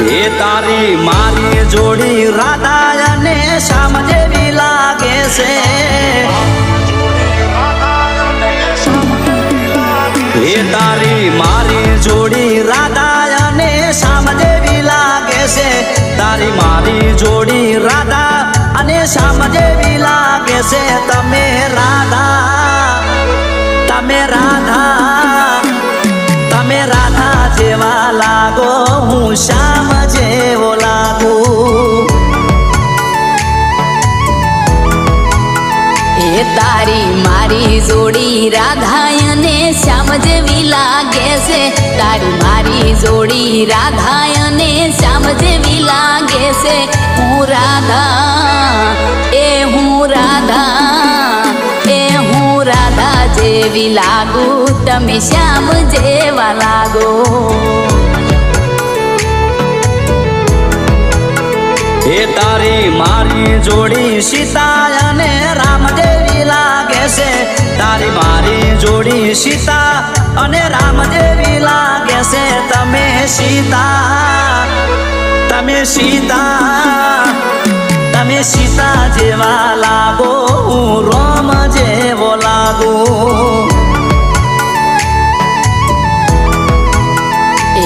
એ તારી મારી જોડી રાધા અને શ્યામ જેવી લાગે છે એ તારી મારી જોડી રાધા અને શ્યામ જેવી લાગે છે તારી મારી જોડી રાધા અને શ્યામ જેવી લાગે છે તમે રાધા જેવા લાગો હું શ્યામ જેવો લાગુ એ તારી મારી જોડી રાધા અને શ્યામ જેવી લાગે છે તારી મારી જોડી રાધા અને શ્યામ જેવી લાગે છે હું રાધા જેવી લાગુ તમે શ્યામ જેવા લાગો એ તારી મારી જોડી સીતા અને રામ જેવી લાગે છે તારી મારી જોડી સીતા અને રામ જેવી લાગે છે તમે સીતા જેવા લાગો હું રામ જેવો લાગુ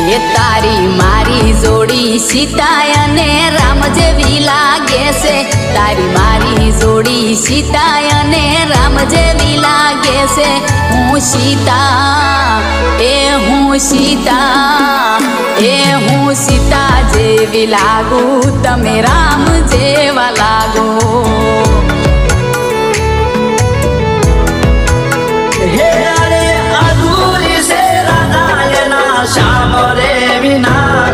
એ તારી મારી જોડી સીતા અને રામ જેવી લાગે છે તારી મારી જોડી સીતા અને રામ જેવી લાગે છે હું સીતા જેવી લાગુ તમે રામ જેવા લાગો હે અરે અધૂરી છે રાધા શ્યામ રે વિના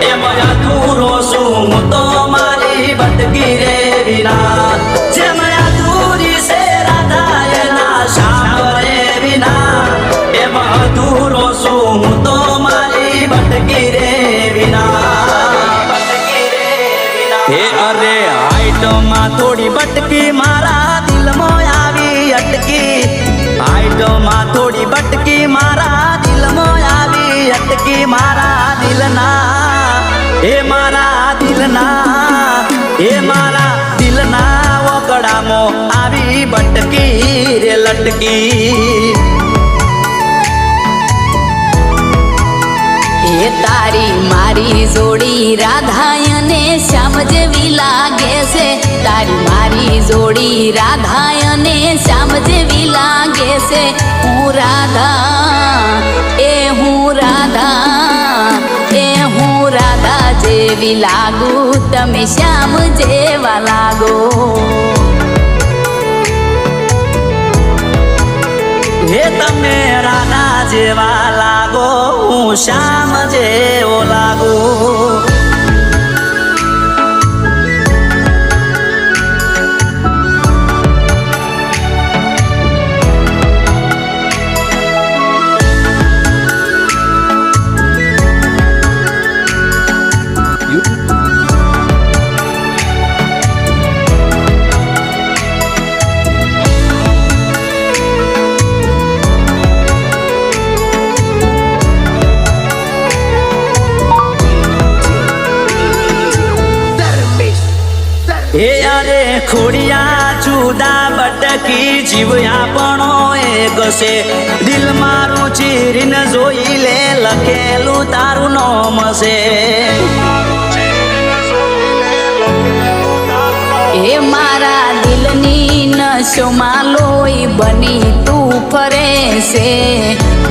એમાં અધૂરો છું હું તો મારી ભટકી રે વિના જેમ અધૂરી છે રાધા શ્યામ રે વિના એમાં અધૂરો છું હું તો મારી ભટકી રે વિના હે અરે હાઈટમાં થોડી ભટકી મારા દિલમાં આવી અટકી હાઈટમાં થોડી ભટકી મારા દિલમાં આવી અટકી મારા દિલના ઓગડામાં આવી ભટકી રે લટકી એ તારી મારી જોડી રાધા અને શ્યામ જેવી લાગે છે તારી મારી જોડી રાધા અને શ્યામ જેવી લાગે છે હું રાધા જેવી લાગુ તમે શ્યામ જેવા લાગો હે તમે રાધા જેવા લાગો હું શ્યામ જેવો લાગુ હે અરે ખોડિયા જુદા બટકી જીવ્યા પણો એક છે દિલ મારું ચીરીને જોઈ લે લખેલું તારું નામ છે એ મારા દિલની નશોમાં લોહી બની તું ફરે છે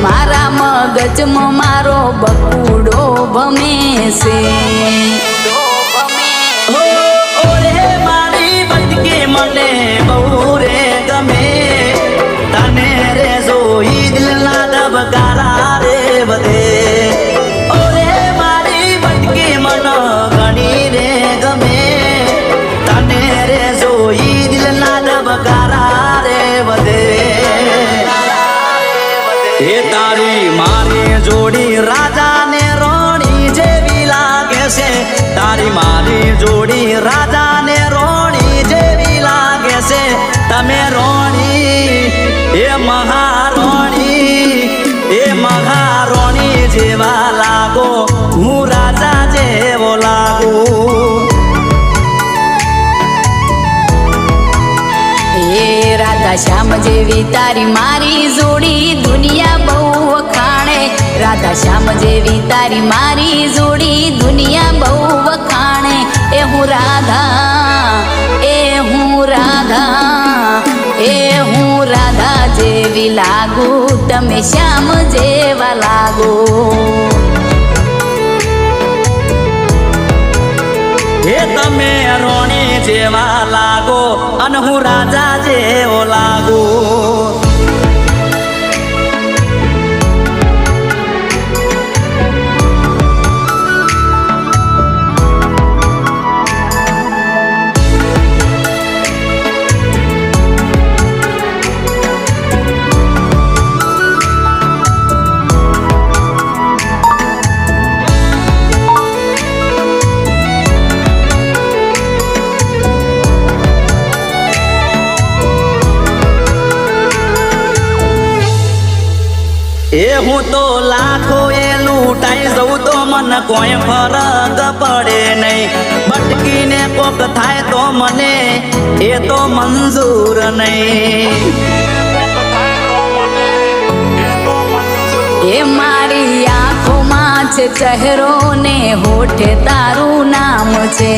મારા મગજમાં મારો બકુડો ભમે છે મને બહુ રે ગમે તને રે જોઈ દિલના ધબકારા રે વધે ઓરે મારી ભટકી મન ઘણી રે ગમે તને રે જોઈ દિલના ધબકારા રે વધે એ તારી મારી જોડી રાજા ને રોણી જેવી લાગે છે તારી મારી જોડી રાજા ને રોણી જેવી લાગે છે તમે રોણી એ મહારોણી જેવા લાગો હું રાજા જેવો લાગો જેવી તારી મારી જોડી દુનિયા બહુ વખાણે રાધા શ્યામ જેવી તારી મારી જોડી દુનિયા બહુ વખાણે એ હું રાધા એ હું રાધા એ હું રાધા જેવી લાગુ તમે શ્યામ જેવા લાગો હે તમે રોણી જેવા લાગો અને હું રાજા જેવો લાગુ એ હું તો લાખો એ લૂંટાઈ જઉં તો મને કોઈ ફરક પડે નહીં ભટકીને કોક થાય તો મને એ તો મંજૂર નહીં એ મારી આંખોમાં છે ચહેરો ને હોઠે તારું નામ છે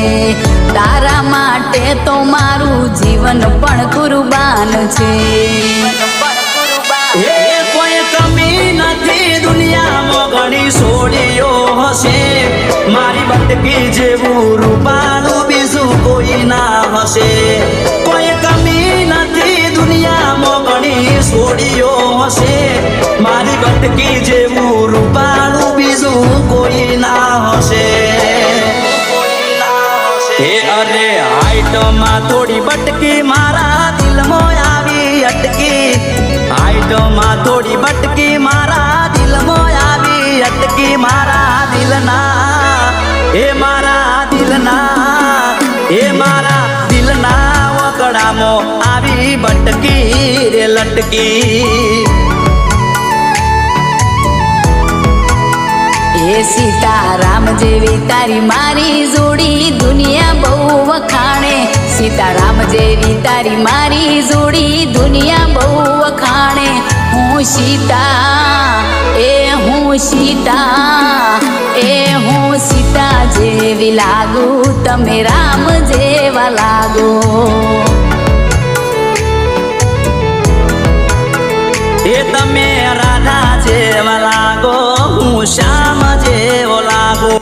તારા માટે તો મારું જીવન પણ કુરબાન છે એ કોઈ કમી નથી દુનિયામાં ઘણી સોડીઓ હશે મારી બટકી જેવું રૂપાળું બીજું કોઈ ના હશે કોઈ કમી નથી દુનિયામાં ઘણી સોડીઓ હશે મારી બટકી જેવું રૂપાળું બીજું કોઈ ના હશે હે અરે હાઈટમાં થોડી બટકી મારા દિલમાં આવી અટકી હાઈટમાં થોડી બટકી મારા દિલમાં આવી અટકી મારા દિલના એ મારા દિલના એ મારા દિલના વકડામાં આવી બટકી રે લટકી એ સીતારામ જેવી તારી મારી જોડી દુનિયા બહુ વખાણે સીતારામ જેવી તારી મારી જોડી દુનિયા બહુ વખાણે હું સીતા એ હું સીતા એ હું સીતા જેવી લાગુ તમે રામ જેવા લાગો એ તમે રાધા જેવા લાગો હું શ્યામ જેવો લાગો